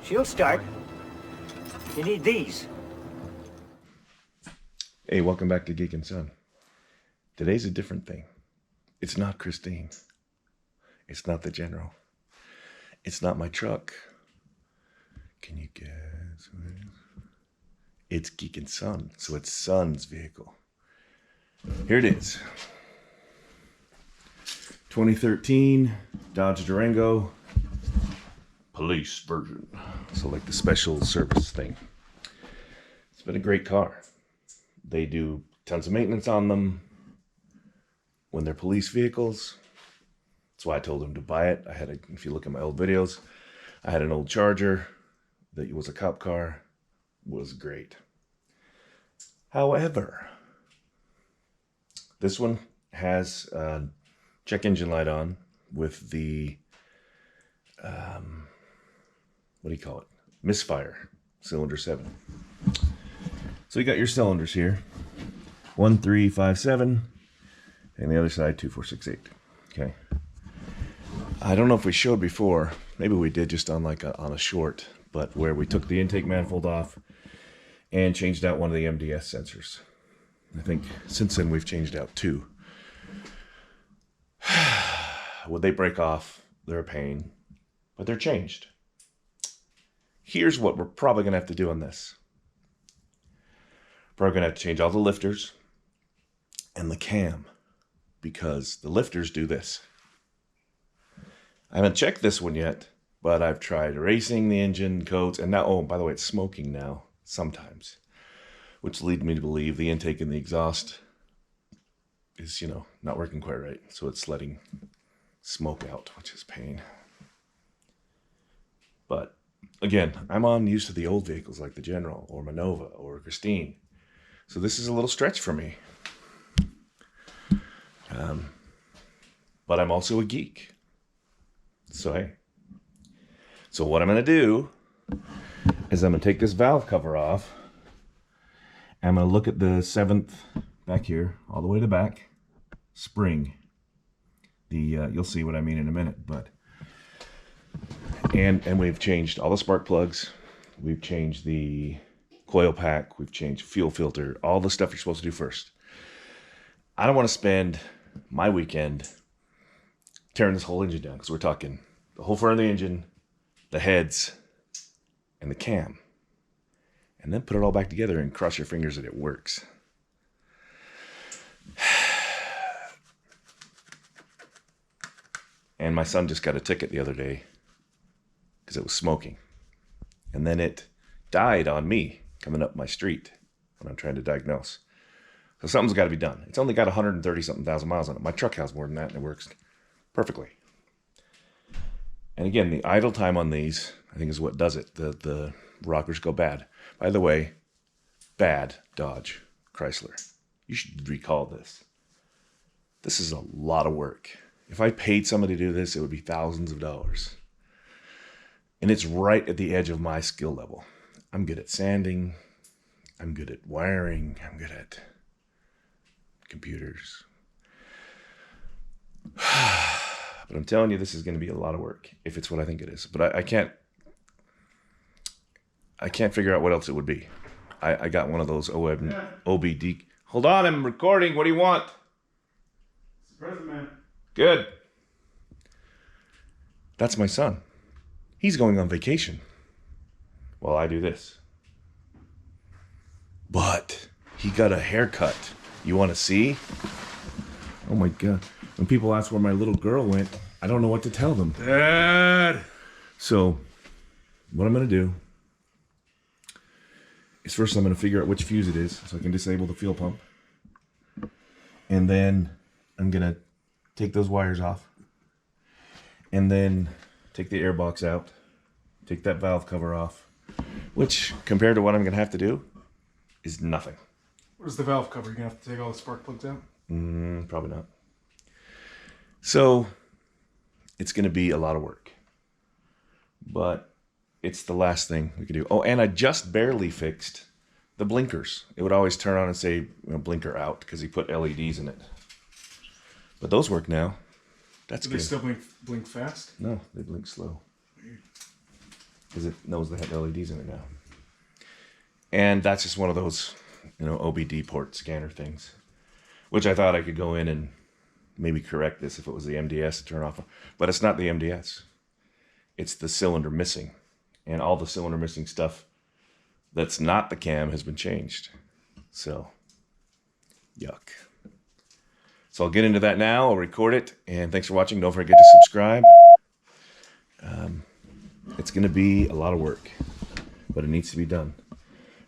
She'll start. You need these. Hey, welcome back to Geek and Son. Today's a different thing. It's not Christine. It's not the General. It's not my truck. Can you guess who it is? It's Geek and Son, so it's Son's vehicle. Here it is. 2013 Dodge Durango police version. So like the special service thing. It's been a great car. They do tons of maintenance on them when they're police vehicles. That's why I told him to buy it. If you look at my old videos, I had an old Charger that was a cop car. Was great. However, this one has a check engine light on with the, what do you call it? Misfire, cylinder 7. So you got your cylinders here. 1, 3, 5, 7. And the other side, 2, 4, 6, 8. Okay. I don't know if we showed before. Maybe we did just on on a short, but where we took the intake manifold off and changed out one of the MDS sensors. I think since then we've changed out 2. Would they break off? They're a pain, but they're changed. Here's what we're probably going to have to do on this. Probably going to have to change all the lifters and the cam because the lifters do this. I haven't checked this one yet, but I've tried erasing the engine codes, and now, oh, by the way, it's smoking now, sometimes, which leads me to believe the intake and the exhaust is, not working quite right. So it's letting smoke out, which is pain. But again, I'm used to the old vehicles like the General or Manova or Christine. So this is a little stretch for me. But I'm also a geek. So hey. So what I'm going to do is I'm going to take this valve cover off. I'm going to look at the 7th back here, all the way to the back, spring. You'll see what I mean in a minute, but and we've changed all the spark plugs. We've changed the coil pack. We've changed fuel filter, all the stuff you're supposed to do first. I don't want to spend my weekend tearing this whole engine down because we're talking the whole front of the engine, the heads, and the cam. And then put it all back together and cross your fingers that it works. And my son just got a ticket the other day because it was smoking. And then it died on me coming up my street when I'm trying to diagnose. So something's got to be done. It's only got 130-something thousand miles on it. My truck has more than that, and it works perfectly. And again, the idle time on these, I think, is what does it. The rockers go bad. By the way, bad Dodge Chrysler. You should recall this. This is a lot of work. If I paid somebody to do this, it would be thousands of dollars. And it's right at the edge of my skill level. I'm good at sanding. I'm good at wiring. I'm good at computers. But I'm telling you, this is going to be a lot of work if it's what I think it is. But I can't figure out what else it would be. I got one of those OBD. Hold on, I'm recording. What do you want? It's the present, man. Good. That's my son. He's going on vacation while I do this. But he got a haircut. You want to see? Oh my God. When people ask where my little girl went, I don't know what to tell them. Dad! So, what I'm going to do is first I'm going to figure out which fuse it is so I can disable the fuel pump. And then I'm going to take those wires off. And then take the air box out. Take that valve cover off. Which, compared to what I'm going to have to do, is nothing. What is the valve cover? You're going to have to take all the spark plugs out? Probably not. So, it's going to be a lot of work. But it's the last thing we can do. Oh, and I just barely fixed the blinkers. It would always turn on and say, blinker out, because he put LEDs in it. But those work now. That's Do good. they still blink fast? No, they blink slow. Because it knows they have LEDs in it now. And that's just one of those, OBD port scanner things. Which I thought I could go in and maybe correct this if it was the MDS to turn off. But it's not the MDS. It's the cylinder missing. And all the cylinder missing stuff that's not the cam has been changed. So, yuck. So I'll get into that now. I'll record it. And thanks for watching. Don't forget to subscribe. It's going to be a lot of work. But it needs to be done.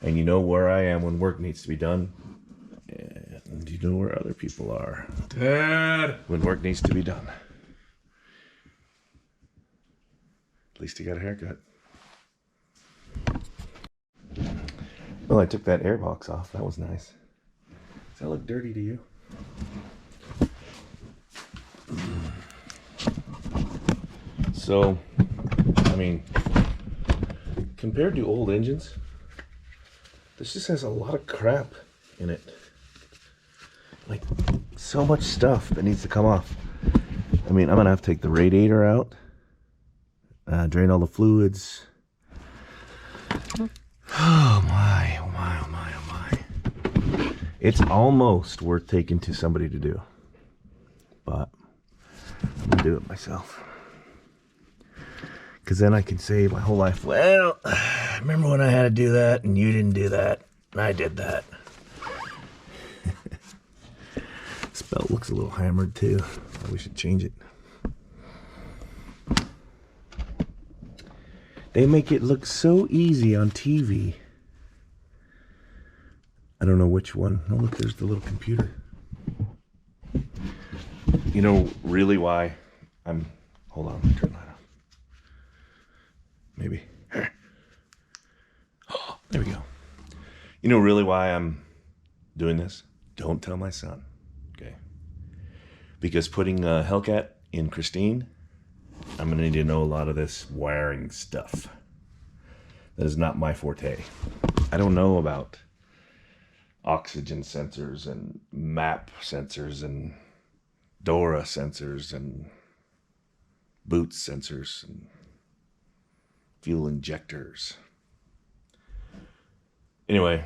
And you know where I am when work needs to be done. And you know where other people are. Dad! When work needs to be done. At least he got a haircut. Well, I took that airbox off. That was nice. Does that look dirty to you? So, compared to old engines, this just has a lot of crap in it. Like, so much stuff that needs to come off. I'm gonna have to take the radiator out, drain all the fluids. Oh my, oh my, oh my, oh my. It's almost worth taking to somebody to do. But I'm gonna do it myself. Because then I can say my whole life, well, remember when I had to do that and you didn't do that, and I did that. This belt looks a little hammered too. We should change it. They make it look so easy on TV. I don't know which one. Oh, look, there's the little computer. You know really why I'm... Hold on, let me turn that on. Maybe. Oh, there we go. You know really why I'm doing this? Don't tell my son. Okay. Because putting a Hellcat in Christine, I'm going to need to know a lot of this wiring stuff. That is not my forte. I don't know about oxygen sensors and map sensors and DORA sensors and boot sensors and fuel injectors. Anyway,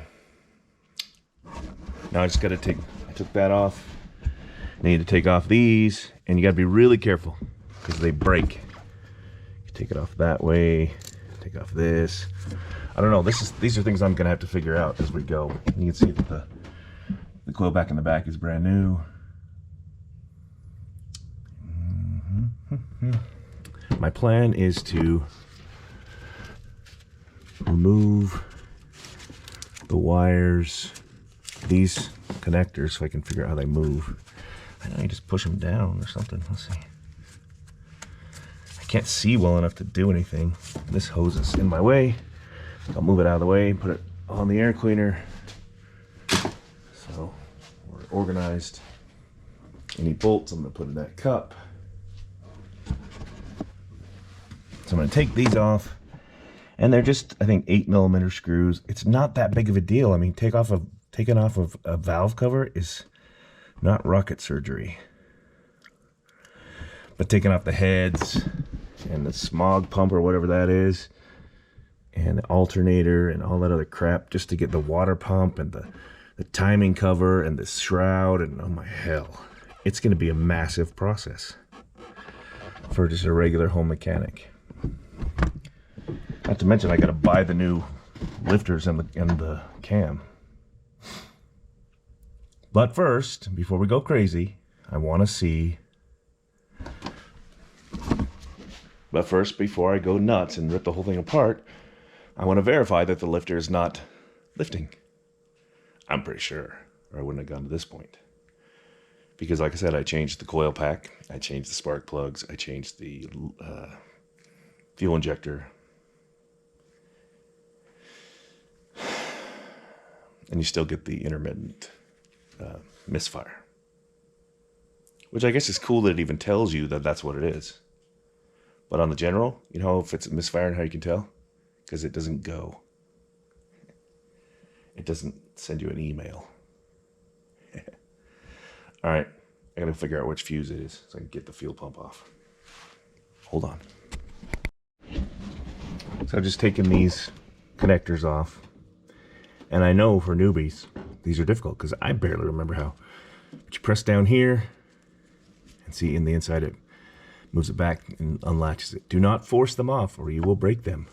now I just got to I took that off. I need to take off these, and you got to be really careful because they break. You take it off that way, take off this. I don't know. These are things I'm gonna have to figure out as we go. You can see that the coil back in the back is brand new. My plan is to remove the wires, these connectors, so I can figure out how they move. I know you just push them down or something. Let's see. I can't see well enough to do anything. This hose is in my way. I'll move it out of the way, put it on the air cleaner. So we're organized. Any bolts I'm going to put in that cup. So I'm going to take these off. And they're just, I think, 8mm screws. It's not that big of a deal. I mean, taking off of a valve cover is not rocket surgery. But taking off the heads and the smog pump or whatever that is, and the alternator and all that other crap just to get the water pump and the timing cover and the shroud and oh my hell. It's going to be a massive process for just a regular home mechanic. Not to mention I got to buy the new lifters and the cam. But first, before we go crazy, I want to see... But first, before I go nuts and rip the whole thing apart, I want to verify that the lifter is not lifting. I'm pretty sure, or I wouldn't have gone to this point. Because like I said, I changed the coil pack, I changed the spark plugs, I changed the fuel injector. And you still get the intermittent misfire. Which I guess is cool that it even tells you that that's what it is. But on the general, you know if it's a misfire and how you can tell? Because it doesn't go. it doesn't send you an email. All right, I gotta figure out which fuse it is so I can get the fuel pump off. Hold on. So I've just taken these connectors off, and I know for newbies these are difficult because I barely remember how. But you press down here and see in the inside it moves it back and unlatches it. Do not force them off or you will break them.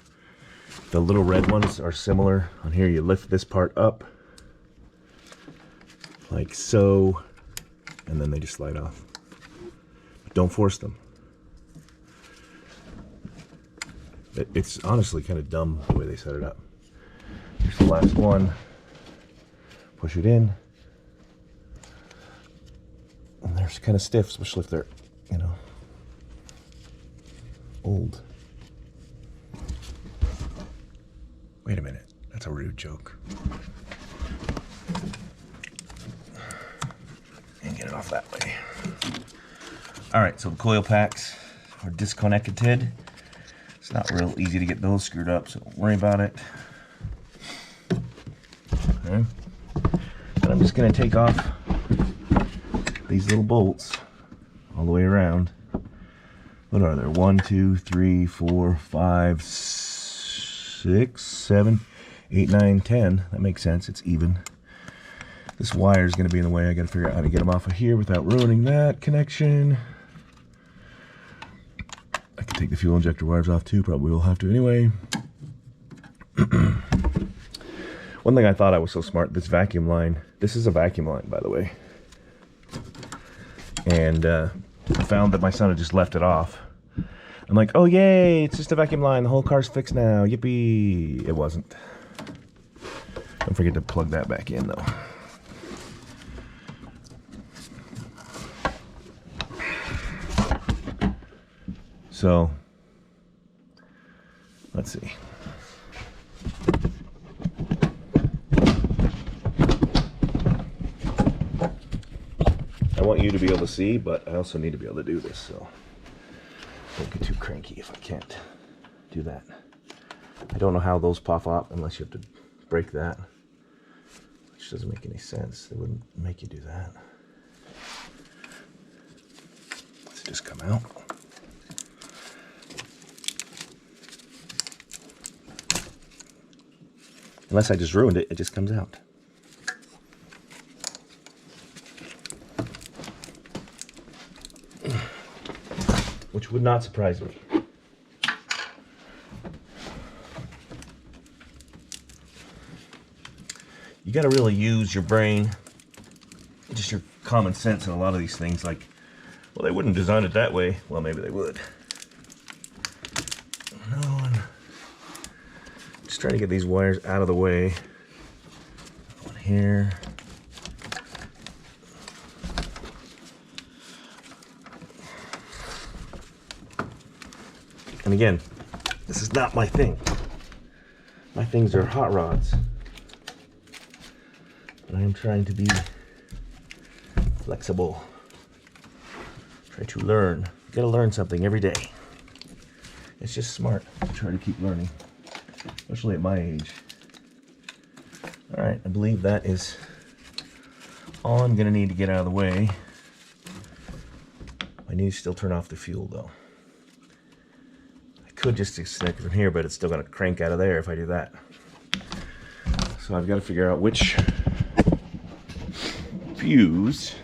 The little red ones are similar. On here you lift this part up like so, and then they just slide off. But don't force them. It's honestly kind of dumb the way they set it up. Here's the last one. Push it in. And they're kind of stiff, especially if they're, you know, old. Wait a minute. That's a rude joke. And get it off that way. Alright, so the coil packs are disconnected. It's not real easy to get those screwed up, so don't worry about it. Okay. And I'm just going to take off these little bolts all the way around. What are there? 1, 2, 3, 4, 5, 6, 7, 8, 9, 10. That makes sense. It's even. This wire is going to be in the way. I got to figure out how to get them off of here without ruining that connection. I can take the fuel injector wires off too. Probably will have to anyway. One thing I thought I was so smart, this vacuum line. This is a vacuum line, by the way. And I found that my son had just left it off. I'm like, oh yay, it's just a vacuum line. The whole car's fixed now. Yippee. It wasn't. Don't forget to plug that back in though. So, let's see. I want you to be able to see, but I also need to be able to do this, so don't get too cranky if I can't do that. I don't know how those pop up unless you have to break that, which doesn't make any sense. They wouldn't make you do that. Let's just come out. Unless I just ruined it, it just comes out. Which would not surprise me. You gotta really use your brain, just your common sense in a lot of these things. Like, well, they wouldn't design it that way. Well, maybe they would. No, just trying to get these wires out of the way. One here. And again, this is not my thing. My things are hot rods. But I am trying to be flexible. Try to learn. You gotta learn something every day. It's just smart to try to keep learning, especially at my age. All right, I believe that is all I'm gonna need to get out of the way. I need to still turn off the fuel though. Could just disconnect it from here, but it's still going to crank out of there if I do that. So I've got to figure out which fuse,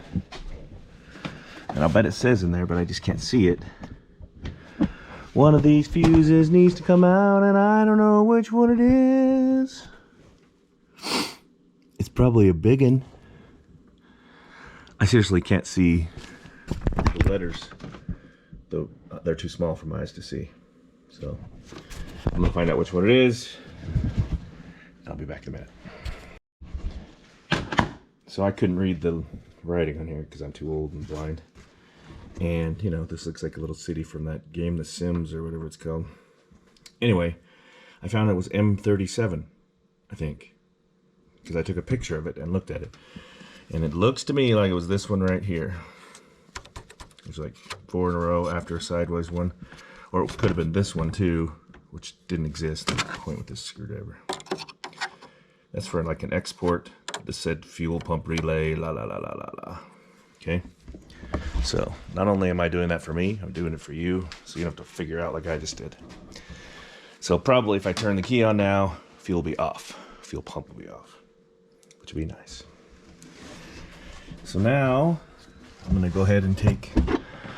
and I'll bet it says in there, but I just can't see it. One of these fuses needs to come out, and I don't know which one it is. It's probably a big one. I seriously can't see the letters, though they're too small for my eyes to see. So I'm gonna find out which one it is. I'll be back in a minute. So I couldn't read the writing on here because I'm too old and blind. And you know, this looks like a little city from that game, The Sims or whatever it's called. Anyway, I found it was M37, I think, because I took a picture of it and looked at it. And it looks to me like it was this one right here. There's like 4 in a row after a sideways one. Or it could have been this one too, which didn't exist. I'll point with this screwdriver. That's for like an export. This said fuel pump relay, la la la la la la. Okay. So not only am I doing that for me, I'm doing it for you, so you don't have to figure out like I just did. So probably if I turn the key on now, fuel will be off. Fuel pump will be off, which would be nice. So now I'm gonna go ahead and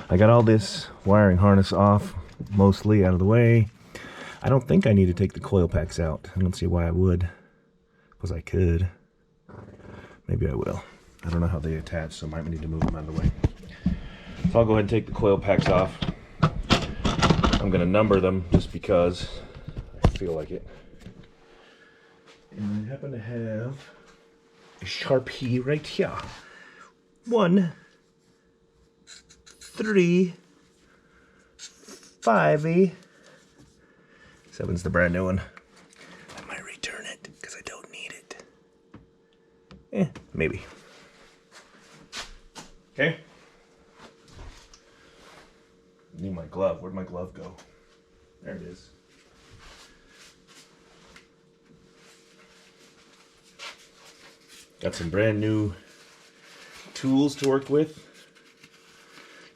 I got all this wiring harness off, mostly out of the way. I don't think I need to take the coil packs out. I don't see why I would, because I could. Maybe I will. I don't know how they attach, so I might need to move them out of the way. So I'll go ahead and take the coil packs off. I'm gonna number them just because I feel like it. And I happen to have a Sharpie right here. 1, 3, 5. 7's the brand new one. I might return it because I don't need it. Maybe. Okay. I need my glove. Where'd my glove go? There it is. Got some brand new tools to work with.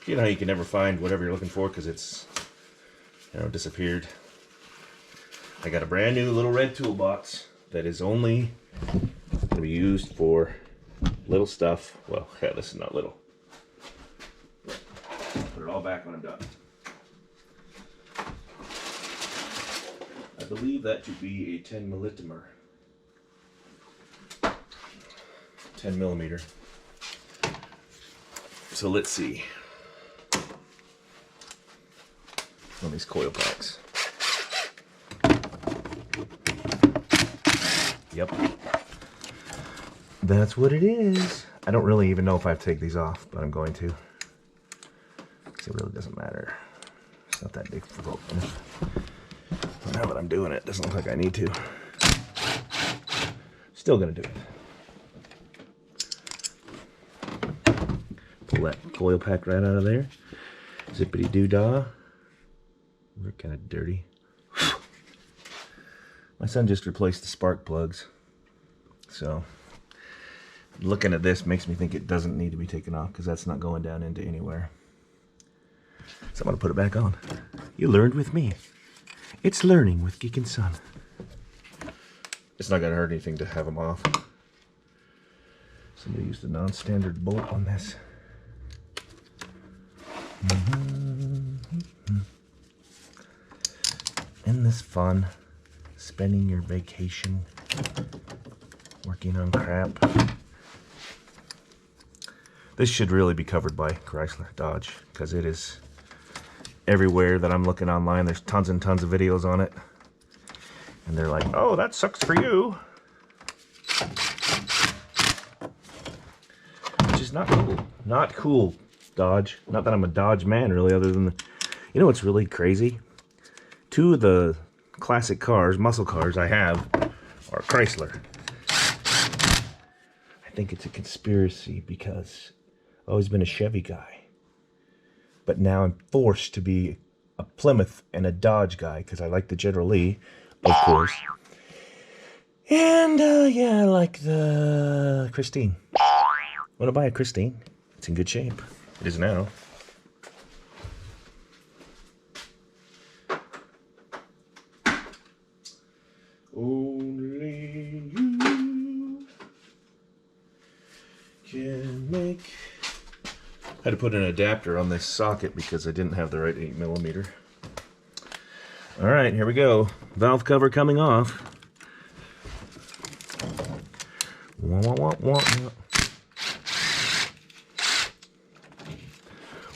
You know how you can never find whatever you're looking for because it's, disappeared. I got a brand new little red toolbox that is only going to be used for little stuff. Well, yeah, this is not little. Put it all back when I'm done. I believe that to be a 10 millimeter. 10 millimeter. So let's see. On these coil packs. Yep. That's what it is. I don't really even know if I have to take these off, but I'm going to. Because it really doesn't matter. It's not that big for broken. But now that I'm doing it, doesn't look like I need to. Still gonna do it. Pull that coil pack right out of there. Zippity doo dah. They're kind of dirty. My son just replaced the spark plugs. So looking at this makes me think it doesn't need to be taken off because that's not going down into anywhere. So I'm going to put it back on. You learned with me. It's learning with Geek and Son. It's not going to hurt anything to have them off. Somebody used a non-standard bolt on this. Isn't this fun? Spending your vacation working on crap. This should really be covered by Chrysler Dodge because it is everywhere that I'm looking online. There's tons and tons of videos on it. And they're like, oh, that sucks for you. Which is not cool. Not cool, Dodge. Not that I'm a Dodge man, really, other than you know what's really crazy? 2 of the classic cars, muscle cars I have, are Chrysler. I think it's a conspiracy because I've always been a Chevy guy. But now I'm forced to be a Plymouth and a Dodge guy because I like the generallee, of course. And, yeah, I like the Christine. I want to buy a Christine. It's in good shape. It is now. Only you can make. I had to put an adapter on this socket because I didn't have the right 8 millimeter. All right, here we go. Valve cover coming off. Wah, wah, wah, wah, wah.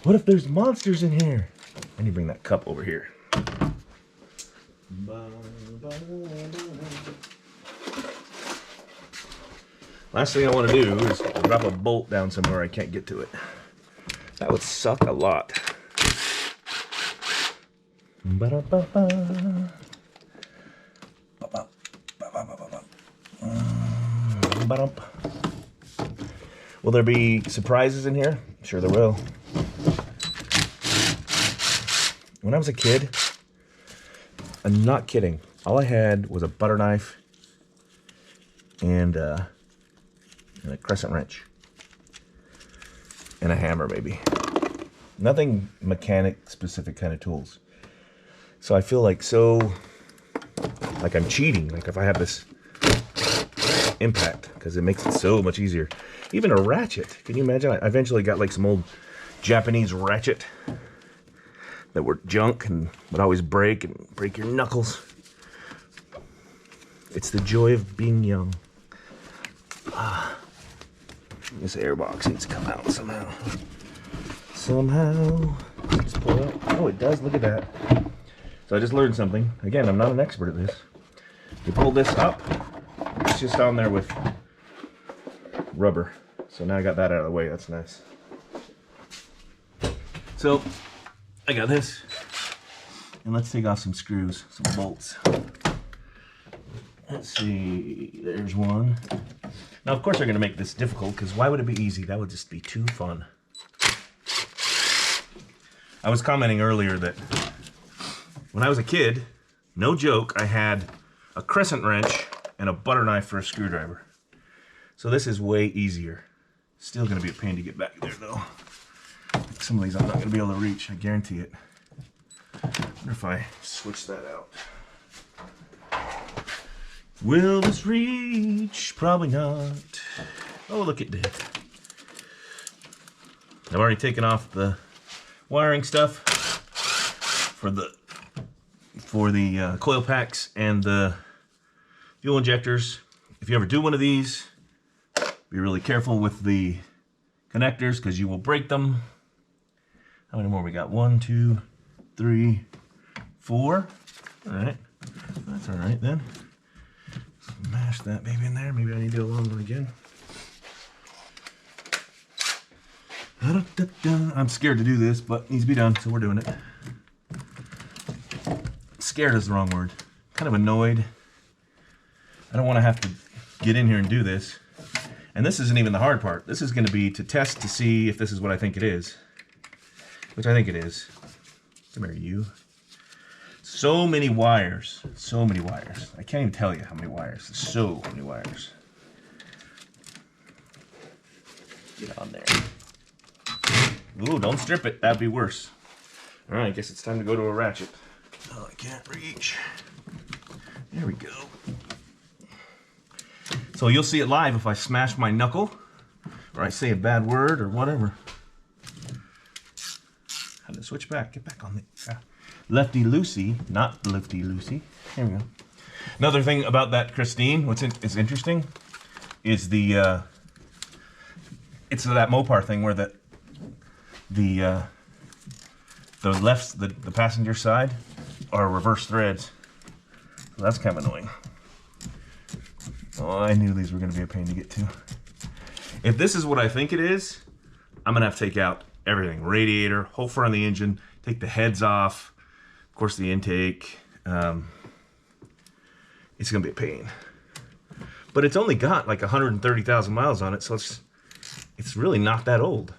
What if there's monsters in here? I need to bring that cup over here. Last thing I want to do is drop a bolt down somewhere I can't get to it. That would suck a lot. Will there be surprises in here? Sure there will. When I was a kid, I'm not kidding, all I had was a butter knife and a crescent wrench. And a hammer, maybe. Nothing mechanic specific kind of tools. So I feel like I'm cheating, like if I have this impact, because it makes it so much easier. Even a ratchet, can you imagine? I eventually got like some old Japanese ratchet that were junk and would always break your knuckles. It's the joy of being young. This airbox needs to come out somehow. Let's pull it out. Oh, it does, look at that. So I just learned something. Again, I'm not an expert at this. You pull this up, it's just on there with rubber. So now I got that out of the way, that's nice. So, I got this. And let's take off some screws, some bolts. Let's see, there's one. Now, of course, they're going to make this difficult, because why would it be easy? That would just be too fun. I was commenting earlier that when I was a kid, no joke, I had a crescent wrench and a butter knife for a screwdriver. So this is way easier. Still going to be a pain to get back there, though. Some of these I'm not going to be able to reach, I guarantee it. I wonder if I switch that out. Will this reach? Probably not. Oh, look, it did. I've already taken off the wiring stuff for the coil packs and the fuel injectors. If you ever do one of these, be really careful with the connectors because you will break them. How many more we got? 1, 2, 3, 4. All right, that's all right then. Smash that baby in there. Maybe I need to do a long one again. I'm scared to do this, but it needs to be done, so we're doing it. Scared is the wrong word. Kind of annoyed. I don't want to have to get in here and do this. And this isn't even the hard part. This is going to be to test to see if this is what I think it is. Which I think it is. Come here, you. So many wires. So many wires. I can't even tell you how many wires. There's so many wires. Get on there. Ooh, don't strip it. That'd be worse. Alright, I guess it's time to go to a ratchet. Oh, I can't reach. There we go. So you'll see it live if I smash my knuckle, or I say a bad word, or whatever. How to switch back? Get back on the lefty loosey, not lefty loosey. Here we go. Another thing about that Christine, is interesting, is the it's that mopar thing where the passenger side are reverse threads. So that's kind of annoying. Oh, I knew these were going to be a pain to get to. If this is what I think it is, I'm going to have to take out everything. Radiator, whole front of the engine, take the heads off, of course the intake. It's going to be a pain. But it's only got like 130,000 miles on it, so it's really not that old.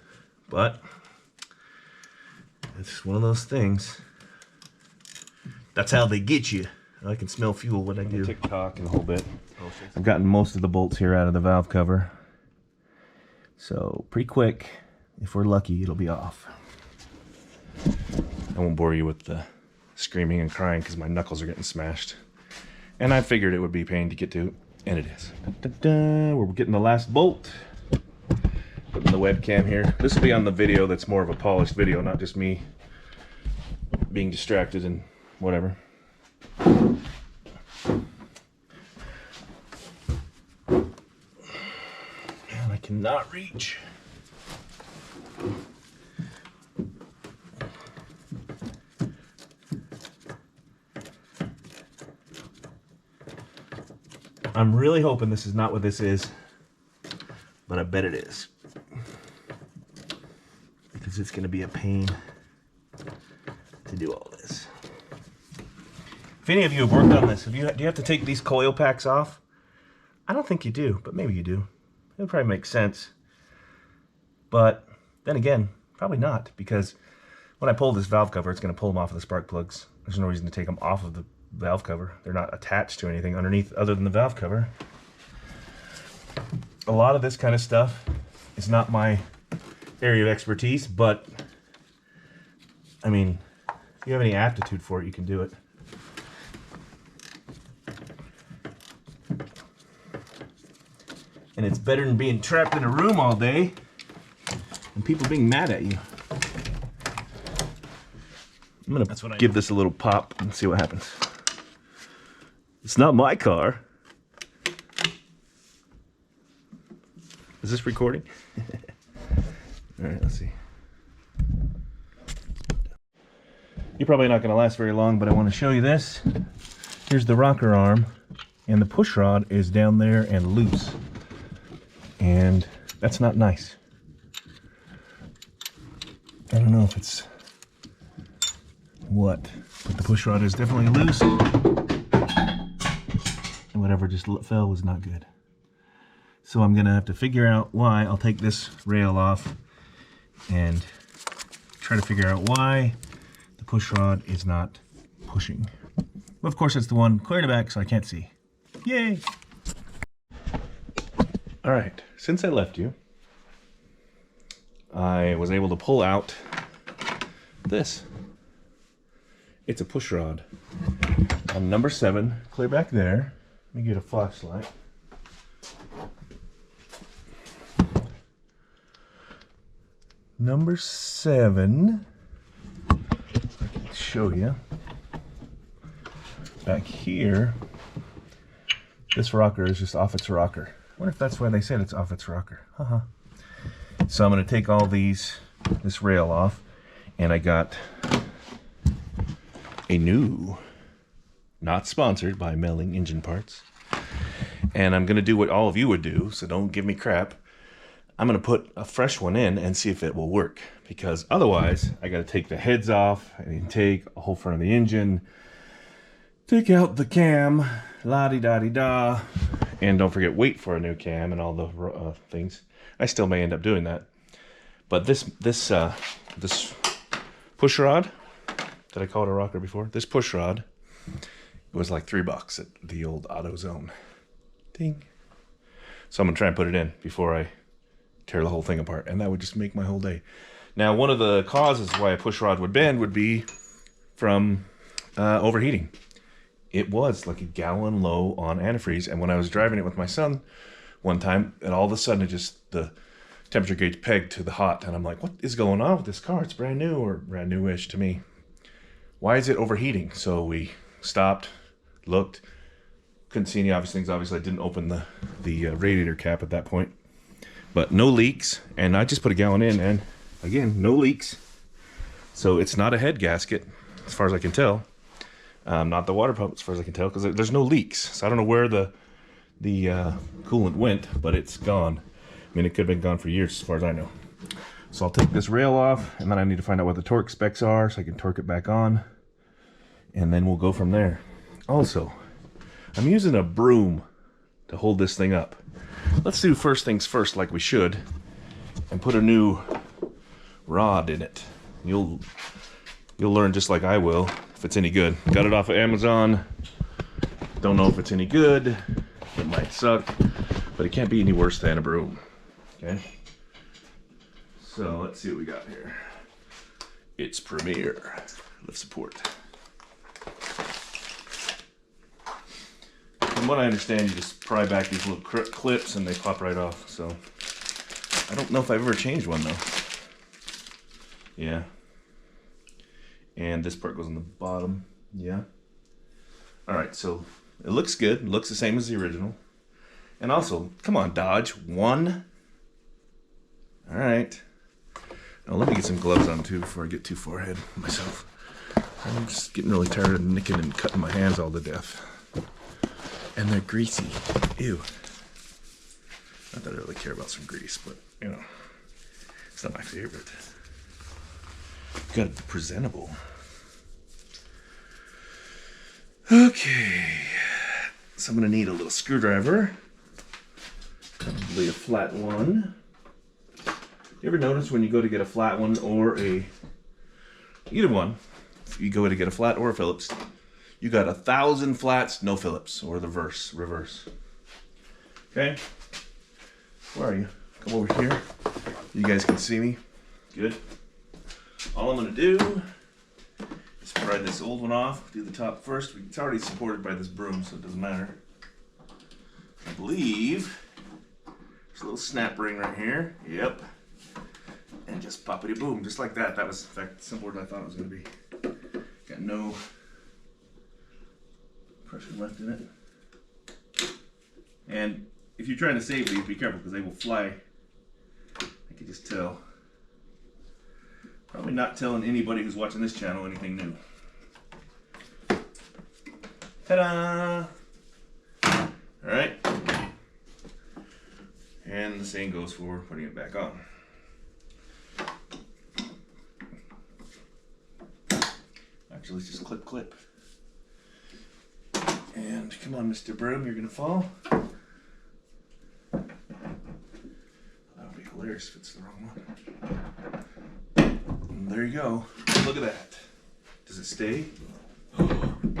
But it's one of those things. That's how they get you. I can smell fuel when I do. Tick-tock in a whole bit. I've gotten most of the bolts here out of the valve cover. So pretty quick, if we're lucky, it'll be off. I won't bore you with the screaming and crying because my knuckles are getting smashed. And I figured it would be a pain to get to, and it is. We're getting the last bolt. Putting the webcam here. This will be on the video that's more of a polished video, not just me being distracted and whatever. And I cannot reach. I'm really hoping this is not what this is, but I bet it is. Because it's going to be a pain to do all this. If any of you have worked on this, do you have to take these coil packs off? I don't think you do, but maybe you do. It would probably make sense. But then again, probably not, because when I pull this valve cover, it's going to pull them off of the spark plugs. There's no reason to take them off of the valve cover. They're not attached to anything underneath other than the valve cover. a lot of this kind of stuff is not my area of expertise, but I mean, if you have any aptitude for it, you can do it. And it's better than being trapped in a room all day and people being mad at you. I'm gonna give this a little pop and see what happens. It's not my car. Is this recording? All right, let's see. You're probably not gonna last very long, but I want to show you this. Here's the rocker arm, and the push rod is down there and loose. And that's not nice. I don't know if it's what, but the push rod is definitely loose. And whatever just fell was not good. So I'm gonna have to figure out why. I'll take this rail off and try to figure out why the push rod is not pushing. Well, of course, it's the one clear in the back, so I can't see. Yay! All right, since I left you, I was able to pull out this. It's a push rod on number 7, clear back there. Let me get a flashlight. Number 7, I can show you. Back here, this rocker is just off its rocker. I wonder if that's why they said it's off its rocker. Haha. So I'm going to take all this rail off, and I got a new, not sponsored by Melling Engine Parts. And I'm going to do what all of you would do, so don't give me crap. I'm going to put a fresh one in and see if it will work, because otherwise I got to take the heads off and take a whole front of the engine, take out the cam, la-di-da-di-da, and don't forget wait for a new cam and all the things. I still may end up doing that. But this push rod, did I call it a rocker before? This push rod was like $3 at the old AutoZone. Ding. So I'm gonna try and put it in before I tear the whole thing apart, and that would just make my whole day. Now, one of the causes why a push rod would bend would be from overheating. It was like a gallon low on antifreeze, and when I was driving it with my son one time, and all of a sudden the temperature gauge pegged to the hot, and I'm like, what is going on with this car? It's brand new, or brand new-ish to me. Why is it overheating? So we stopped, looked, couldn't see any obvious things. Obviously, I didn't open the radiator cap at that point, but no leaks, and I just put a gallon in, and again, no leaks. So it's not a head gasket, as far as I can tell. Not the water pump, as far as I can tell, because there's no leaks. So I don't know where the coolant went, but it's gone. I mean, it could have been gone for years, as far as I know. So I'll take this rail off, and then I need to find out what the torque specs are, so I can torque it back on, and then we'll go from there. Also, I'm using a broom to hold this thing up. Let's do first things first, like we should, and put a new rod in it. You'll learn just like I will if it's any good. Got it off of Amazon. Don't know if it's any good. It might suck, but it can't be any worse than a broom. Okay. So let's see what we got here. It's Premier. Lift support. From what I understand, you just pry back these little clips and they pop right off. So I don't know if I've ever changed one though. Yeah. And this part goes on the bottom. Yeah. All right, so it looks good. It looks the same as the original. And also, come on, Dodge. 1. All right. Now let me get some gloves on too before I get too far ahead of myself. I'm just getting really tired of nicking and cutting my hands all to death. And they're greasy. Ew. Not that I really care about some grease, but you know, it's not my favorite. Gotta be presentable. Okay. So I'm gonna need a little screwdriver. Probably a flat one. You ever notice when you go to get a flat one or either one, if you go to get a flat or a Phillips, you got 1,000 flats, no Phillips, or the reverse. Okay? Where are you? Come over here. You guys can see me. Good. All I'm going to do is pry this old one off. Do the top first. It's already supported by this broom, so it doesn't matter. I believe there's a little snap ring right here. Yep. And just poppity boom, just like that. That was, in fact, simpler than I thought it was going to be. Got no pressure left in it. And if you're trying to save these, be careful because they will fly. I can just tell. Probably not telling anybody who's watching this channel anything new. Ta-da! Alright. And the same goes for putting it back on. Actually, let's just clip. And come on, Mr. Broom, you're gonna fall. That would be hilarious if it's the wrong one. And there you go. Look at that. Does it stay?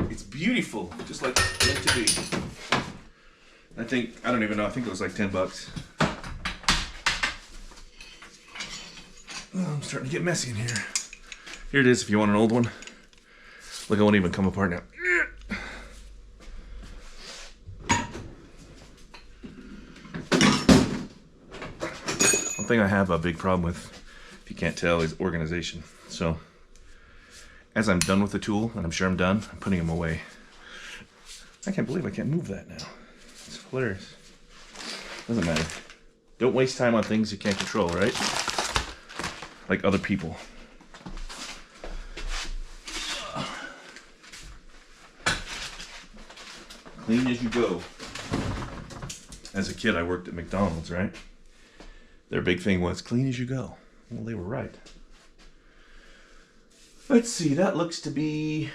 It's beautiful, just like it's meant to be. I don't even know, I think it was like 10 bucks. Oh, I'm starting to get messy in here. Here it is if you want an old one. Look, it won't even come apart now. One thing I have a big problem with, if you can't tell, is organization. So, as I'm done with the tool, and I'm sure I'm done, I'm putting them away. I can't believe I can't move that now. It's hilarious. Doesn't matter. Don't waste time on things you can't control, right? Like other people. Clean as you go. As a kid, I worked at McDonald's, right? Their big thing was clean as you go. Well, they were right. Let's see, that looks to be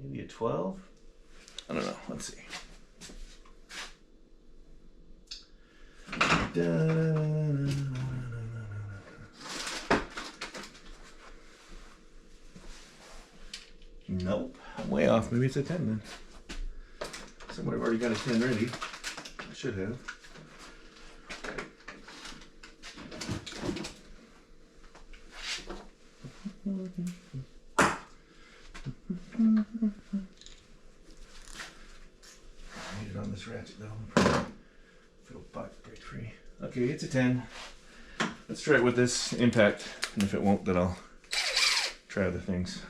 maybe a 12? I don't know, let's see. Nope, I'm way off. Maybe it's a 10 then. Somebody already got a 10 ready. I should have. I need it on this ratchet though. If it'll break free. Okay, it's a 10. Let's try it with this impact, and if it won't, then I'll try other things.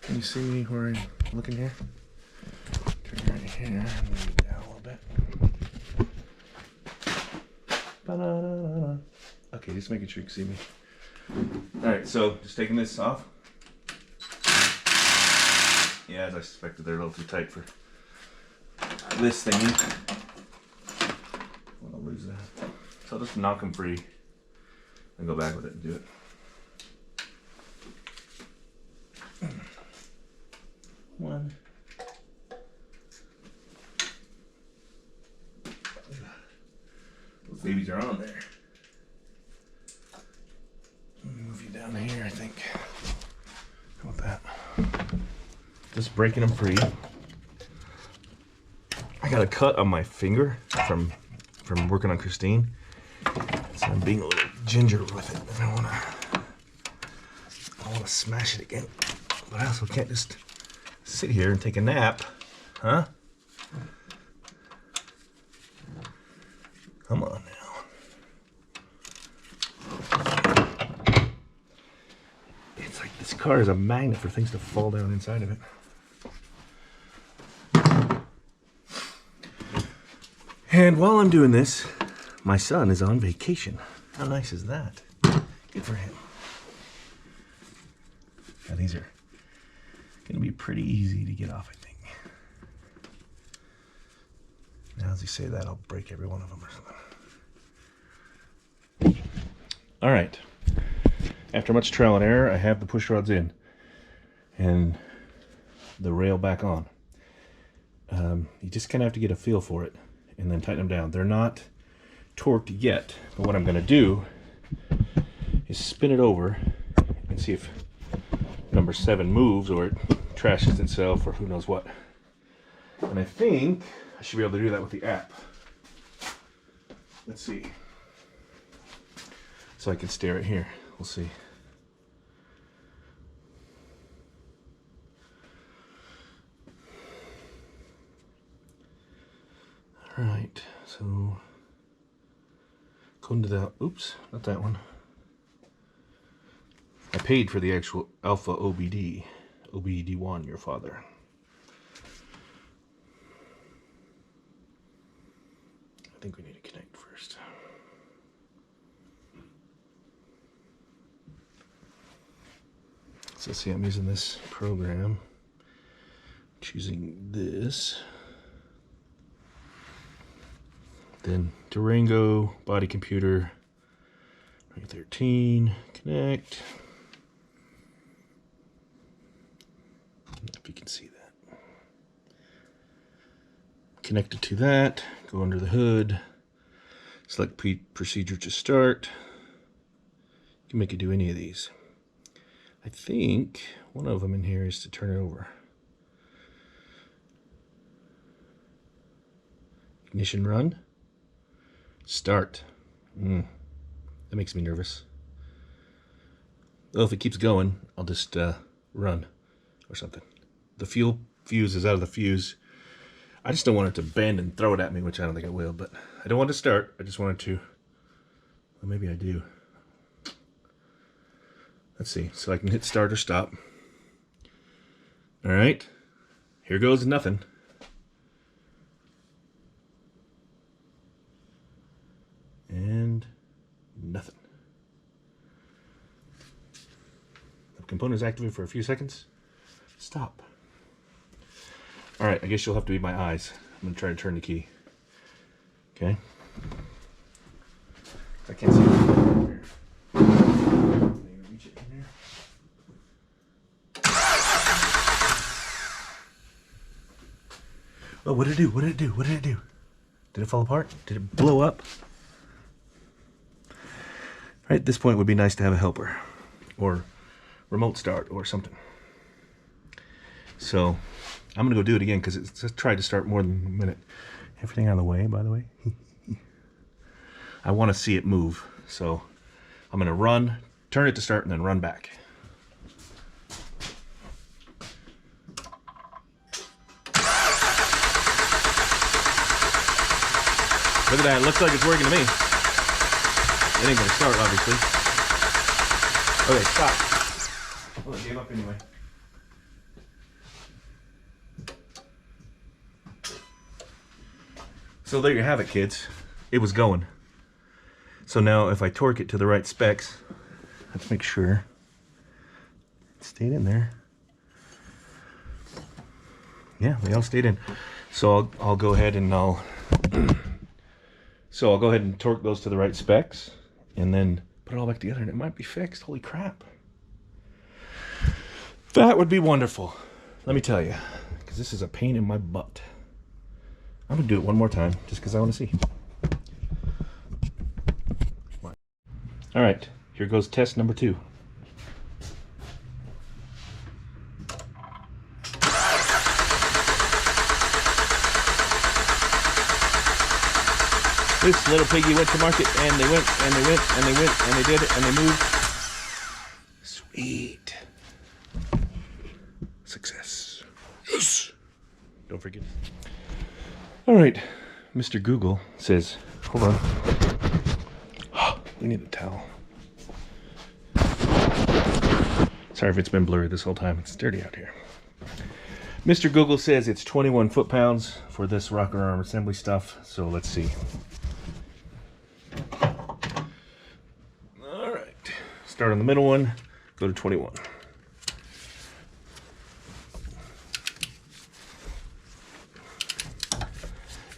Can you see me where I'm looking here? Turn right here, move it down a little bit. Ba-da-da-da-da. Okay, just making sure you can see me. Alright, so just taking this off. Yeah, as I suspected, they're a little too tight for this thingy. I'm gonna lose that. So I'll just knock them free and go back with it and do it. One. Those babies are on there. Let me move you down here, I think. How about that? Just breaking them free. I got a cut on my finger from working on Christine. So I'm being a little ginger with it. And I wanna smash it again. But I also can't just sit here and take a nap, huh? Come on now. It's like this car is a magnet for things to fall down inside of it. And while I'm doing this, my son is on vacation. How nice is that? Good for him. Now these are gonna be pretty easy to get off, I think. Now as you say that, I'll break every one of them or something. All right. After much trial and error, I have the push rods in and the rail back on. You just kind of have to get a feel for it and then tighten them down. They're not torqued yet, but what I'm gonna do is spin it over and see if number 7 moves or it trashes itself or who knows what. And I think I should be able to do that with the app. Let's see. So I can stare at here. We'll see. All right, so going to that, oops, not that one. I paid for the actual alpha OBD, OBD1, your father. I think we need to connect first. So see, I'm using this program, choosing this. Then Durango, body computer, 2013, connect. If you can see that. Connected to that, go under the hood, select procedure to start. You can make it do any of these. I think one of them in here is to turn it over. Ignition run. Start. That makes me nervous. Well, if it keeps going, I'll just run or something. The fuel fuse is out of the fuse. I just don't want it to bend and throw it at me, which I don't think it will, but I don't want to start. I just want it to, well, maybe I do. Let's see. So I can hit start or stop. All right. Here goes nothing. And nothing. The component is activated for a few seconds. Stop. All right, I guess you'll have to be my eyes. I'm gonna try to turn the key. Okay. I can't see it. Reach it in there. Oh, what did it do? What did it do? What did it do? Did it fall apart? Did it blow up? Right at this point, it would be nice to have a helper or remote start or something. So I'm gonna go do it again because it's just tried to start more than a minute. Everything on the way, by the way. I want to see it move, so I'm gonna run, turn it to start, and then run back. Look at that, it looks like it's working to me. It ain't gonna start, obviously. Okay, stop. Well, it gave up anyway. So there you have it, kids. It was going. So now if I torque it to the right specs, let's make sure it stayed in there. Yeah, they all stayed in. So I'll go ahead and I'll go ahead and torque those to the right specs and then put it all back together and it might be fixed. Holy crap. That would be wonderful. Let me tell you, because this is a pain in my butt. I'm gonna do it one more time just because I want to see. All right, here goes test number 2. This little piggy went to market, and they went, and they went, and they went, and they did it, and they moved. Sweet. Success. Yes. Don't forget. All right, Mr. Google says, hold on. We need a towel. Sorry if it's been blurry this whole time. It's dirty out here. Mr. Google says it's 21 foot-pounds for this rocker arm assembly stuff. So let's see. All right. Start on the middle one. Go to 21.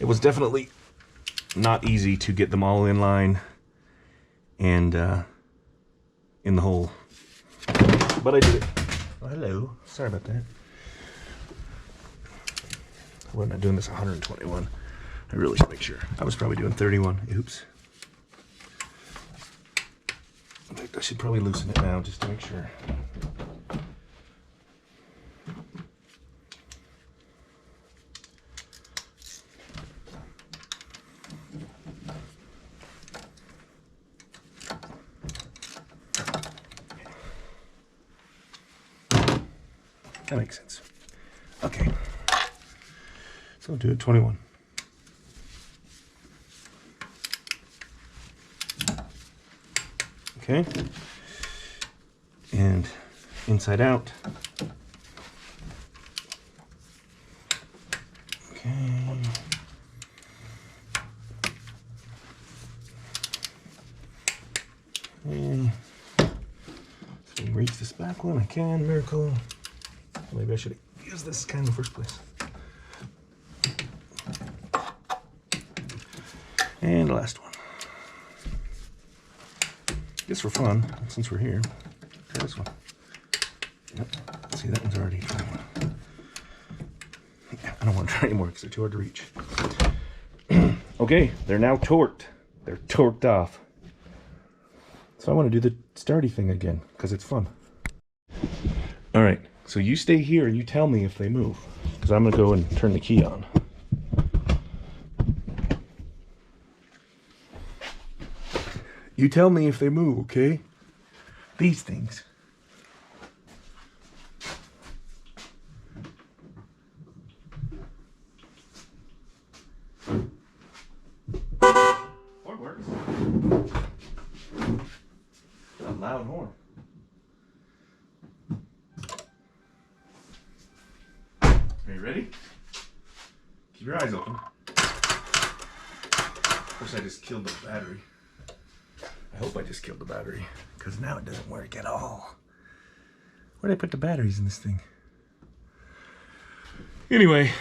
It was definitely not easy to get them all in line and in the hole, but I did it. Oh, hello. Sorry about that. Why am I doing this 121? I really should make sure. I was probably doing 31. Oops. In fact, I should probably loosen it now just to make sure. That makes sense. Okay. So I'll do it 21. Okay. And inside out. Okay. Okay. So reach this back one. I can. Miracle. Maybe I should have used this kind in the first place. And the last one. Just for fun, since we're here. Try this one. Yep. See, that one's already tried one. I don't want to try anymore because they're too hard to reach. Okay, they're now torqued. They're torqued off. So I want to do the starty thing again because it's fun. All right, so you stay here and you tell me if they move because I'm going to go and turn the key on. You tell me if they move, okay? These things. Horn works. A loud horn. Are you ready? Keep your eyes open. Of course, I just killed the battery. I hope I just killed the battery, because now it doesn't work at all. Where'd I put the batteries in this thing? Anyway,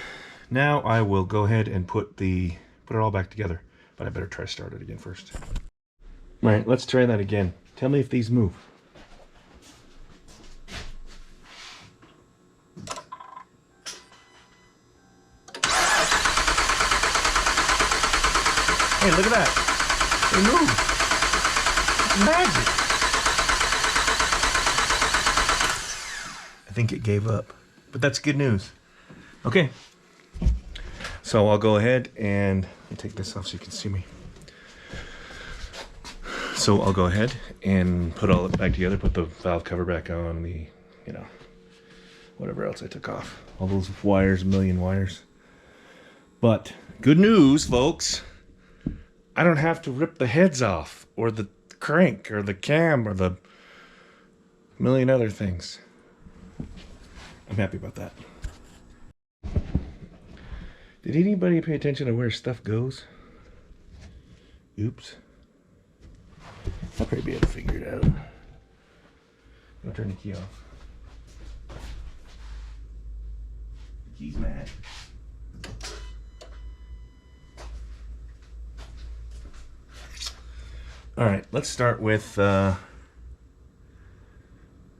now I will go ahead and put it all back together, but I better try to start it again first. All right, let's try that again. Tell me if these move. Hey, look at that. They move. Magic. I think it gave up, but that's good news. Okay, so I'll go ahead and let me take this off so you can see me. So I'll go ahead and put all it back together, put the valve cover back on, whatever else I took off. All those wires, a million wires. But good news, folks. I don't have to rip the heads off or the crank or the cam or the million other things. I'm happy about that. Did anybody pay attention to where stuff goes? Oops. I'll probably be able to figure it out. I'll turn the key off. The key's mad. All right, let's start with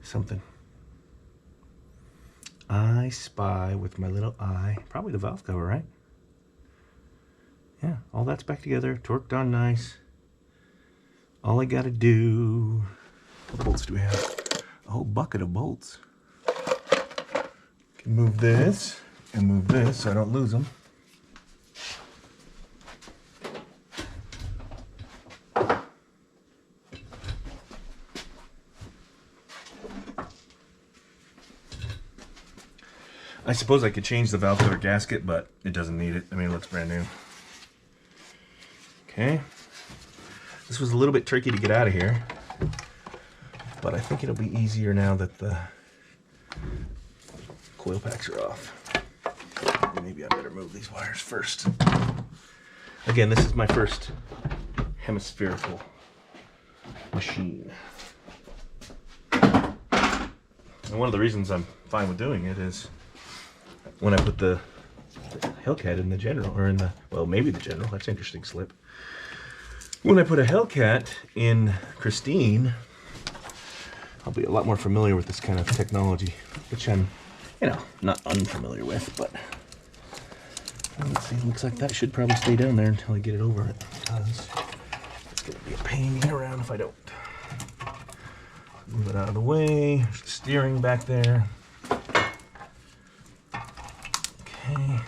something. I spy with my little eye, probably the valve cover, right? Yeah, all that's back together, torqued on nice. All I gotta do, what bolts do we have? A whole bucket of bolts. Can move this and move this so I don't lose them. I suppose I could change the valve cover gasket, but it doesn't need it. I mean, it looks brand new. Okay. This was a little bit tricky to get out of here, but I think it'll be easier now that the coil packs are off. Maybe I better move these wires first. Again, this is my first hemispherical machine. And one of the reasons I'm fine with doing it is when I put the Hellcat in the general, or in the, well, maybe the general, that's interesting slip. When I put a Hellcat in Christine, I'll be a lot more familiar with this kind of technology, which I'm, not unfamiliar with, but let's see, looks like that should probably stay down there until I get it over it, because it's going to be a pain to get around if I don't. Move it out of the way, there's the steering back there. Okay.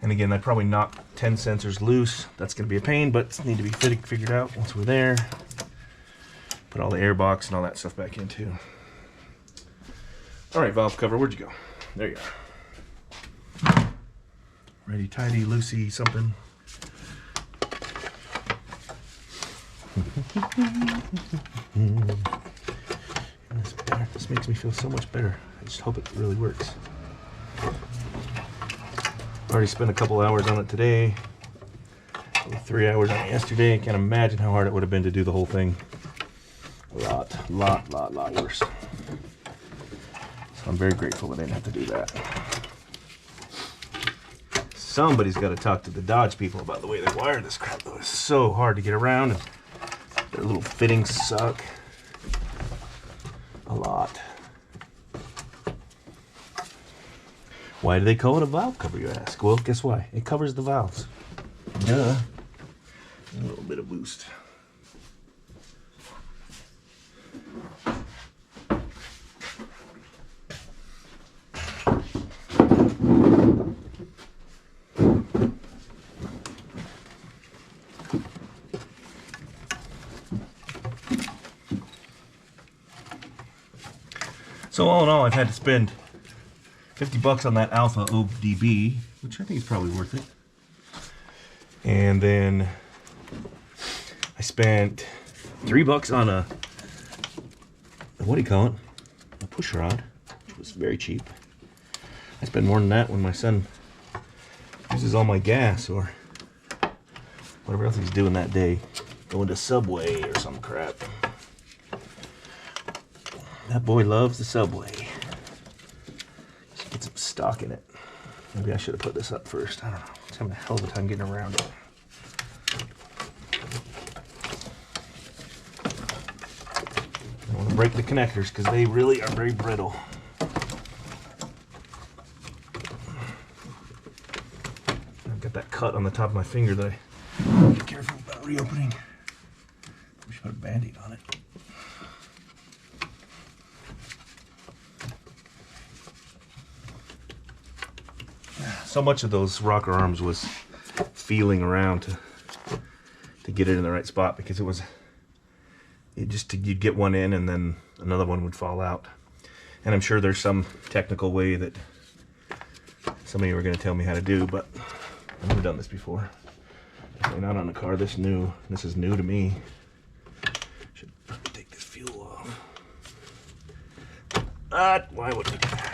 And again, I probably knocked 10 sensors loose. That's going to be a pain, but it's need to be figured out once we're there. Put all the air box and all that stuff back in too. All right, valve cover, where'd you go? There you are. Ready, tidy, loosey, something. That's better. This makes me feel so much better. I just hope it really works. Already spent a couple hours on it today. 3 hours on it yesterday. Can't imagine how hard it would have been to do the whole thing. A lot worse. So I'm very grateful that I didn't have to do that. Somebody's got to talk to the Dodge people about the way they wire this crap, though. It's so hard to get around, and their little fittings suck. A lot. Why do they call it a valve cover, you ask? Well, guess why? It covers the valves. Duh. A little bit of boost. So all in all, I've had to spend 50 bucks on that Alpha ODB, which I think is probably worth it. And then I spent $3 on a, what do you call it? A push rod, which was very cheap. I spend more than that when my son uses all my gas or whatever else he's doing that day. Going to Subway or some crap. That boy loves the Subway. Should get some stock in it. Maybe I should have put this up first. I don't know. It's having a hell of a time getting around it. I don't want to break the connectors because they really are very brittle. I've got that cut on the top of my finger that I be careful about reopening. We should put a Band-Aid on it. So much of those rocker arms was feeling around to get it in the right spot, because you'd get one in and then another one would fall out. And I'm sure there's some technical way that some of you are going to tell me how to do, but I've never done this before. Definitely not on a car this new. This is new to me. Should take this fuel off. Why would I do that?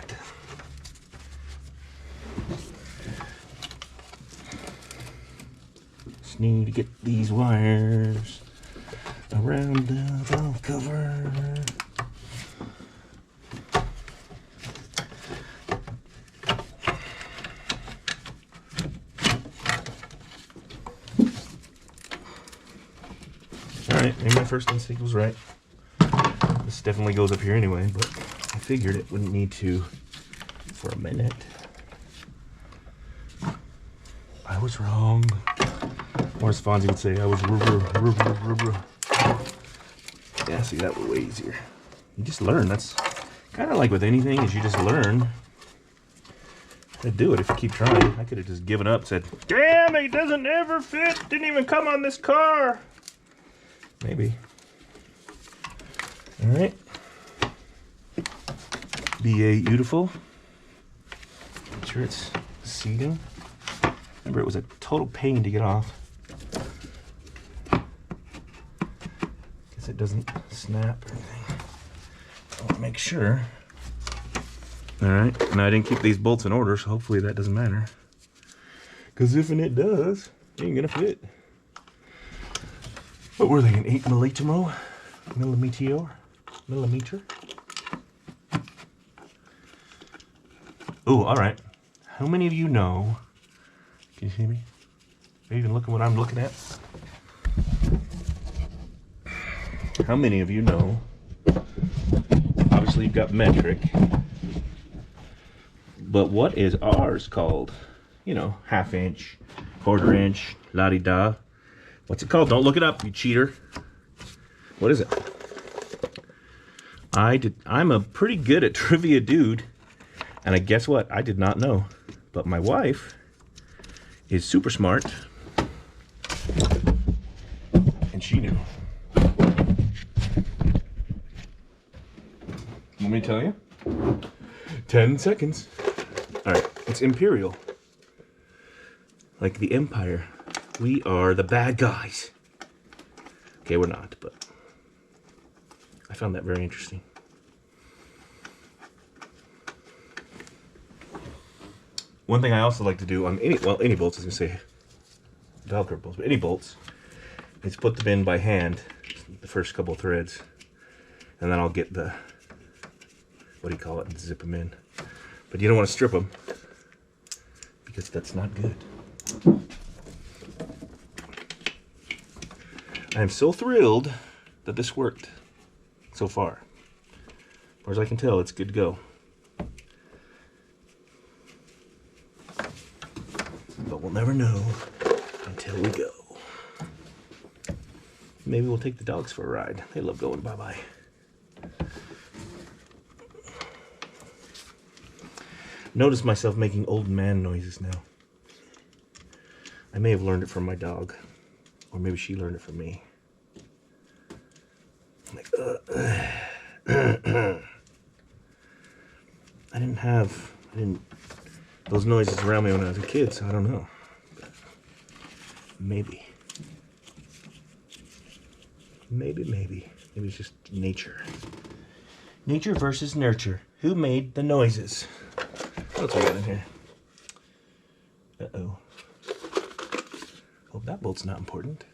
Need to get these wires around the valve cover. Alright, maybe my first instinct was right. This definitely goes up here anyway, but I figured it wouldn't need to for a minute. I was wrong. Or as Fonzie would say, I was yeah, see, that was way easier. You just learn. That's kind of like with anything, is you just learn to do it if you keep trying. I could have just given up, said, damn, it doesn't ever fit. Didn't even come on this car. Maybe. All right. BA beautiful. Make sure it's seating. Remember, it was a total pain to get off. Guess it doesn't snap or anything. I want to make sure. All right, now I didn't keep these bolts in order, so hopefully that doesn't matter. Because if and it does, it ain't gonna fit. What were they, an 8 millimeter? Oh, all right. How many of you know? Can you see me? Are you even looking what I'm looking at? How many of you know? Obviously, you've got metric. But what is ours called? You know, 1/2 inch, 1/4 inch, la-di-da. What's it called? Don't look it up, you cheater. What is it? I'm a pretty good at trivia dude. And I guess what? I did not know. But my wife is super smart. And she knew. Want me to tell you? 10 seconds. All right, it's Imperial. Like the Empire. We are the bad guys. Okay, we're not, but I found that very interesting. One thing I also like to do on any bolts, I was gonna say Velcro bolts, but any bolts, is put them in by hand, the first couple of threads, and then I'll get the, what do you call it, and zip them in. But you don't want to strip them, because that's not good. I am so thrilled that this worked so far. As far as I can tell, it's good to go. But we'll never know until we go. Maybe we'll take the dogs for a ride. They love going bye-bye. Notice myself making old man noises now. I may have learned it from my dog. Or maybe she learned it from me. I'm like, I didn't, those noises around me when I was a kid, so I don't know. But maybe. Maybe it's just nature. Nature versus nurture. Who made the noises? What else we got in here? Uh-oh. Hope that bolt's not important.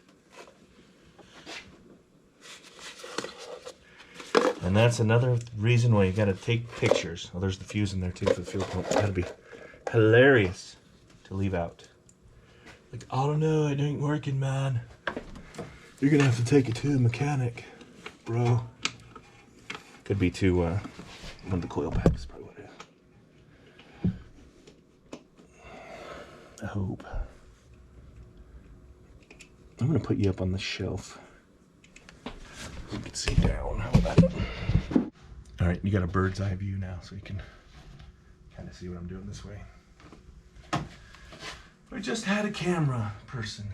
And that's another reason why you gotta take pictures. Oh, there's the fuse in there too for the fuel pump. It's gotta be hilarious to leave out. Like, I don't know, it ain't working, man. You're gonna have to take it to the mechanic, bro. Could be to one of the coil packs, probably what it is. I hope. I'm gonna put you up on the shelf. You can see down. How about that? All right, you got a bird's eye view now, so you can kind of see what I'm doing this way. I just had a camera person.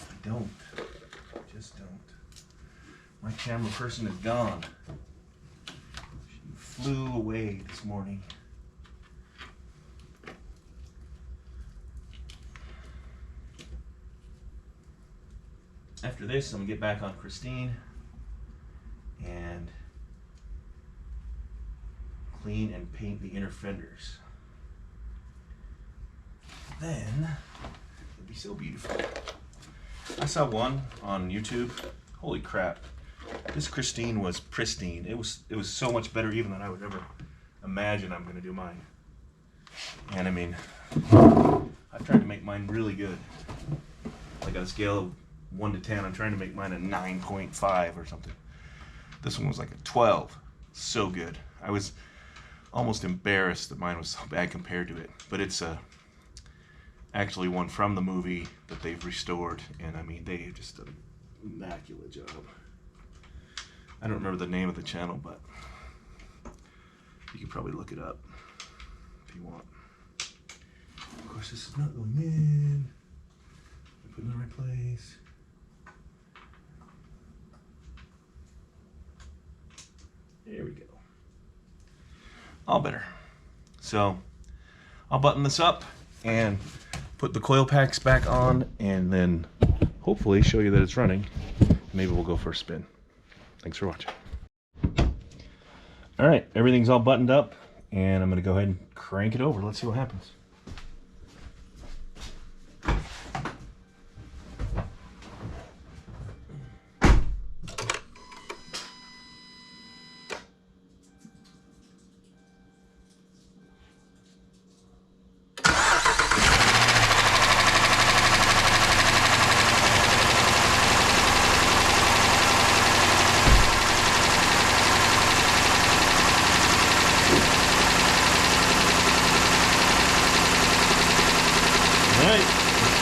I don't. I just don't. My camera person is gone. She flew away this morning. After this, I'm gonna get back on Christine and clean and paint the inner fenders. Then it'll be so beautiful. I saw one on YouTube. Holy crap! This Christine was pristine. It was so much better even than I would ever imagine I'm gonna do mine. And I mean, I've tried to make mine really good. Like on a scale of 1 to 10, I'm trying to make mine a 9.5 or something. This one was like a 12. So good. I was almost embarrassed that mine was so bad compared to it. But it's actually one from the movie that they've restored. And I mean, they just did an immaculate job. I don't remember the name of the channel, but you can probably look it up if you want. Of course, this is not going in. I put it in the right place. There we go. All better. So I'll button this up and put the coil packs back on and then hopefully show you that it's running. Maybe we'll go for a spin. Thanks for watching. All right, everything's all buttoned up and I'm gonna go ahead and crank it over. Let's see what happens.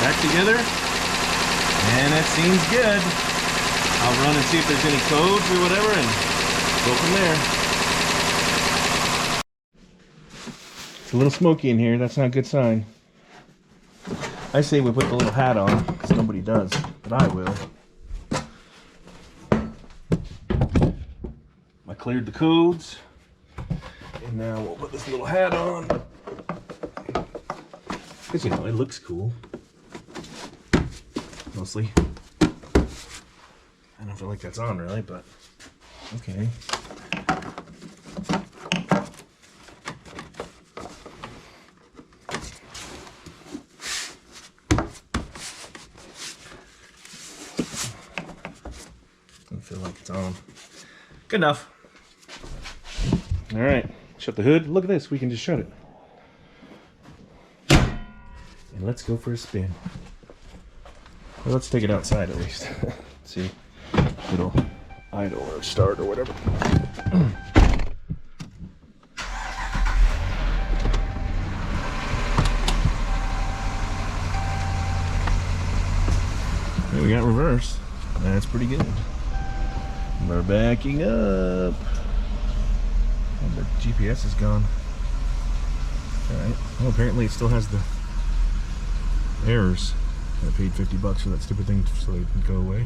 Back together, and that seems good. I'll run and see if there's any codes or whatever and go from there. It's a little smoky in here. That's not a good sign. I say we put the little hat on, because nobody does, but I will. I cleared the codes, Now we'll put this little hat on. Because, you know, it looks cool. Mostly. I don't feel like that's on really, but okay. Don't feel like it's on. Good enough. All right, shut the hood. Look at this, we can just shut it. And let's go for a spin. Well, let's take it outside at least. See, it'll idle or start or whatever. Okay, we got reverse. That's pretty good. We're backing up. And the GPS is gone. Alright. Well, apparently it still has the errors. I paid $50 for that stupid thing so it can go away.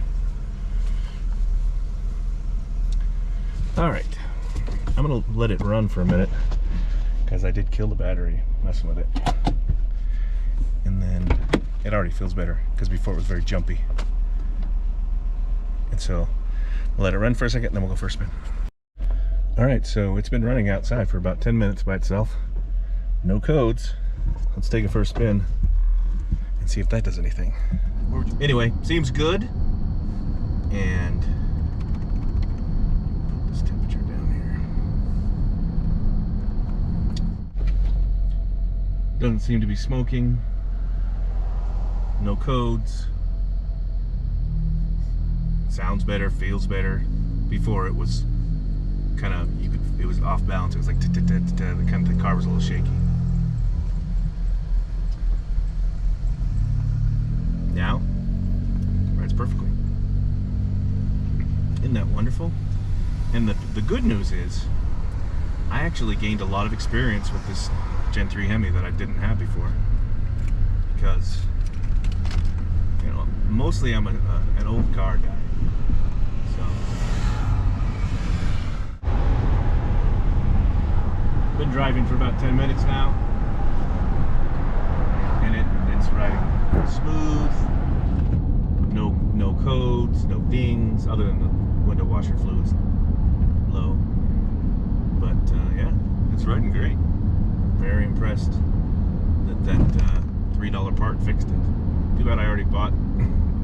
Alright. I'm going to let it run for a minute because I did kill the battery messing with it. And then it already feels better because before it was very jumpy. And so we'll let it run for a second and then we'll go for a spin. Alright, so it's been running outside for about 10 minutes by itself. No codes. Let's take it for a spin and see if that does anything. Anyway, seems good. And put this temperature down here. Doesn't seem to be smoking. No codes. Sounds better, feels better. Before it was kind of, it was off balance. It was like the car was a little shaky. Now, rides perfectly. Isn't that wonderful? And the good news is, I actually gained a lot of experience with this Gen 3 Hemi that I didn't have before. Because, you know, mostly I'm an old car guy. Been driving for about 10 minutes now, and it's riding smooth. No codes, no dings, other than the window washer fluid's low. But yeah, it's riding great. Very impressed that $3 part fixed it. Too bad I already bought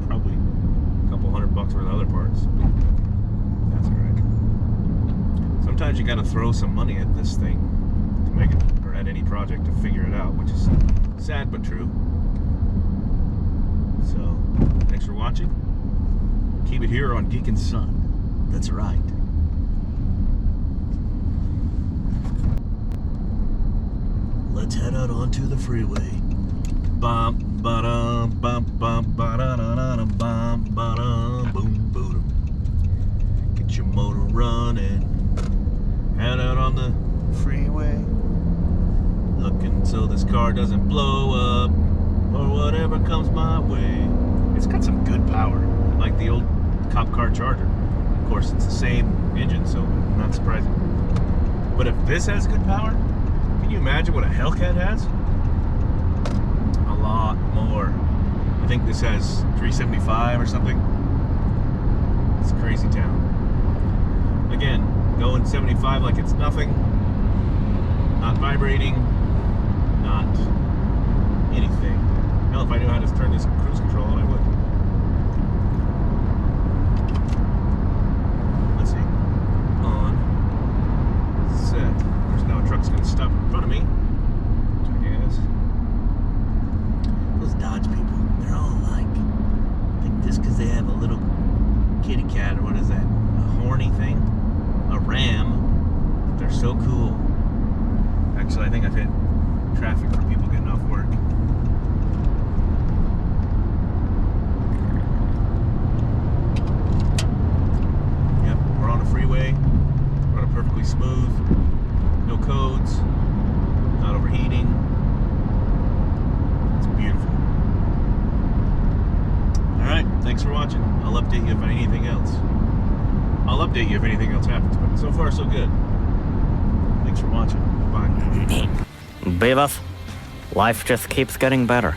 probably a couple $100 worth of other parts. That's alright. Sometimes you gotta throw some money at this thing to make it, or at any project to figure it out, which is sad but true. So, thanks for watching. Keep it here on Geek and Son. That's right. Let's head out onto the freeway. Bum ba-dum, bum bum ba-da-da-da-dum, bum ba-dum, boom boom. Get your motor running. Head out on the freeway, looking so this car doesn't blow up or whatever comes my way. It's got some good power, like the old cop car Charger. Of course, it's the same engine, so not surprising. But if this has good power, can you imagine what a Hellcat has? A lot more. I think this has 375 or something. It's crazy town. Again, going 75 like it's nothing, not vibrating, not anything. Hell, if I knew how to turn this cruise control on, I would. Let's see. On. Set. There's no truck's gonna stop in front of me. Yes. Those Dodge people, they're all alike. I think just because they have a little kitty cat, or what is that? A horny thing? A ram. They're so cool. Actually, I think I've hit traffic for people getting off work. Yep, we're on a freeway. Running perfectly smooth. No codes. Not overheating. It's beautiful. Alright, thanks for watching. I'll update you if anything else. I'll update you if anything else happens, but so far so good. Thanks for watching. Bye. Beavis, life just keeps getting better.